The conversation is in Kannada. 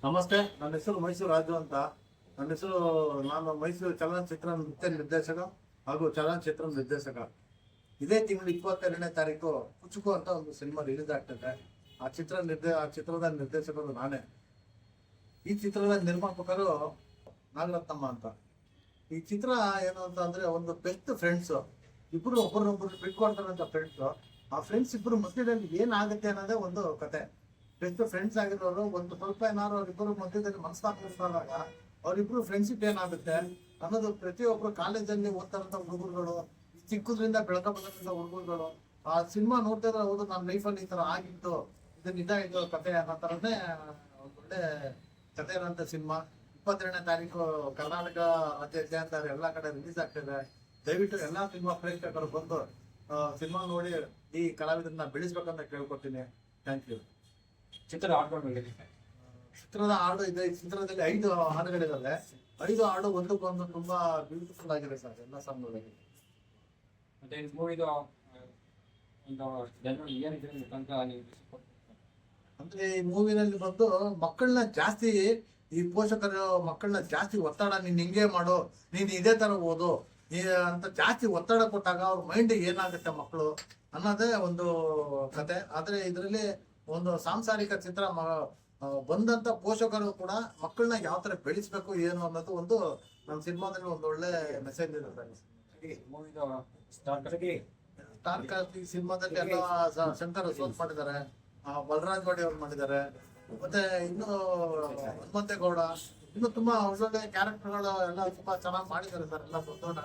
ನಮಸ್ತೆ, ನನ್ನ ಹೆಸರು ಮೈಸೂರು ರಾಜು ಅಂತ. ನಾನು ಮೈಸೂರು ಚಲನಚಿತ್ರ ನೃತ್ಯ ನಿರ್ದೇಶಕ ಹಾಗೂ ಚಲನಚಿತ್ರ ನಿರ್ದೇಶಕ. ಇದೇ ತಿಂಗಳು 22ನೇ ತಾರೀಕು ಕುಚುಕು ಅಂತ ಒಂದು ಸಿನಿಮಾ ರಿಲೀಸ್ ಆಗ್ತದೆ. ಆ ಚಿತ್ರದ ನಿರ್ದೇಶಕರು ನಾನೇ. ಈ ಚಿತ್ರದ ನಿರ್ಮಾಪಕರು ನಾಗರತ್ನಮ್ಮ ಅಂತ. ಈ ಚಿತ್ರ ಏನು ಅಂತ ಅಂದ್ರೆ, ಒಂದು ಬೆಸ್ಟ್ ಫ್ರೆಂಡ್ಸ್ ಇಬ್ರು ಒಬ್ಬರನ್ನೊಬ್ಬರು ಬಿಟ್ಕೊಡ್ತಾರಂತ ಫ್ರೆಂಡ್ಸ್. ಆ ಫ್ರೆಂಡ್ಸ್ ಇಬ್ರು ಮಧ್ಯದಲ್ಲಿ ಏನಾಗುತ್ತೆ ಅನ್ನೋದೇ ಒಂದು ಕತೆ. ಬೆಸ್ಟ್ ಫ್ರೆಂಡ್ಸ್ ಆಗಿರೋರು ಒಂದು ಸ್ವಲ್ಪ ಏನಾದ್ರು ಅವ್ರಿಬ್ಬರು ಮಧ್ಯದಲ್ಲಿ ಮನಸ್ತಾಪಿಸಿದಾಗ ಅವರಿಬ್ರು ಫ್ರೆಂಡ್ಶಿಪ್ ಏನಾಗುತ್ತೆ ಅನ್ನೋದು ಪ್ರತಿಯೊಬ್ಬರು ಕಾಲೇಜಲ್ಲಿ ಓದ್ತಾರಂತ ಹುಡುಗರುಗಳು, ಚಿಕ್ಕದ್ರಿಂದ ಬೆಳಕ ಬಂದಂತ ಹುಡುಗರುಗಳು ಆ ಸಿನಿಮಾ ನೋಡ್ತಾರೆ. ಹೌದು, ನನ್ನ ಲೈಫಲ್ಲಿ ಈ ತರ ಆಗಿತ್ತು, ಇದು ನಿಜ ಇದು ಕತೆ ಅನ್ನೋ ತರನೇ ಒಂದು ಒಳ್ಳೆ ಕತೆ ಇರೋಂಥ ಸಿನಿಮಾ. 22ನೇ ತಾರೀಕು ಕರ್ನಾಟಕ ರಾಜ್ಯಾದ್ಯಂತ ಎಲ್ಲಾ ಕಡೆ ರಿಲೀಸ್ ಆಗ್ತಿದೆ. ದಯವಿಟ್ಟು ಎಲ್ಲಾ ಸಿನಿಮಾ ಪ್ರೇಕ್ಷಕರು ಬಂದು ಸಿನಿಮಾ ನೋಡಿ ಈ ಕಲಾವಿದರನ್ನ ಬೆಳೆಸ್ಬೇಕಂತ ಕೇಳ್ಕೊತೀನಿ. Thank you. ಚಿತ್ರದ ಹಾಡು ಇದೆ. ಈ ಚಿತ್ರದಲ್ಲಿ 5 ಹಾಡುಗಳಿದಾವೆ. 5 ಹಾಡು ಒಂದಕ್ಕೊಂದು ತುಂಬಾ ಬ್ಯೂಟಿಫುಲ್ ಆಗಿದೆ ಸರ್, ಎಲ್ಲ ಸಾಂಗ್ಗಳಲ್ಲಿ. ಮತ್ತೆ ಈ ಮೂವಿದು ಒಂದು ಜನರು ಏನಿದೆ ಅಂತ ನೀವು ಅಂದ್ರೆ ಈ ಮೂವಿನಲ್ಲಿ ಬಂದು ಮಕ್ಕಳನ್ನ ಜಾಸ್ತಿ, ಈ ಪೋಷಕರು ಮಕ್ಕಳನ್ನ ಜಾಸ್ತಿ ಒತ್ತಡ, ನೀನ್ ಹಿಂಗೆ ಮಾಡು, ನೀನ್ ಇದೇ ತರ ಓದು ಅಂತ ಜಾಸ್ತಿ ಒತ್ತಡ ಕೊಟ್ಟಾಗ ಅವ್ರ ಮೈಂಡ್ ಏನಾಗುತ್ತೆ ಮಕ್ಕಳು ಅನ್ನೋದೇ ಒಂದು ಕತೆ. ಆದ್ರೆ ಇದರಲ್ಲಿ ಒಂದು ಸಾಂಸಾರಿಕ ಚಿತ್ರ. ಬಂದಂತ ಪೋಷಕರು ಕೂಡ ಮಕ್ಕಳನ್ನ ಯಾವ ತರ ಬೆಳೆಸ್ಬೇಕು ಏನು ಅನ್ನೋದು ಒಂದು ನಮ್ಮ ಸಿನಿಮಾದಲ್ಲಿ ಒಂದು ಒಳ್ಳೆ ಮೆಸೇಜ್ ಇದೆ. ಸ್ಟಾರ್ ಕಾಸ್ಟ್ ಈ ಸಿನಿಮಾದಲ್ಲಿ ಎಲ್ಲ ಶಂಕರ್ ಅಶ್ವಥ್ ಮಾಡಿದ್ದಾರೆ, ಬಲರಾಜ್ ವಾಡಿ ಅವ್ರು ಮಾಡಿದ್ದಾರೆ, ಮತ್ತೆ ಇನ್ನು ಹನುಮಂತೇಗೌಡ, ಇನ್ನು ತುಂಬಾ ಒಳ್ಳೊಳ್ಳೆ ಕ್ಯಾರೆಕ್ಟರ್ಗಳು ಎಲ್ಲ ತುಂಬಾ ಚೆನ್ನಾಗಿ ಮಾಡಿದ್ದಾರೆ ಸರ್. ಎಲ್ಲ ದೊಡ್ಡ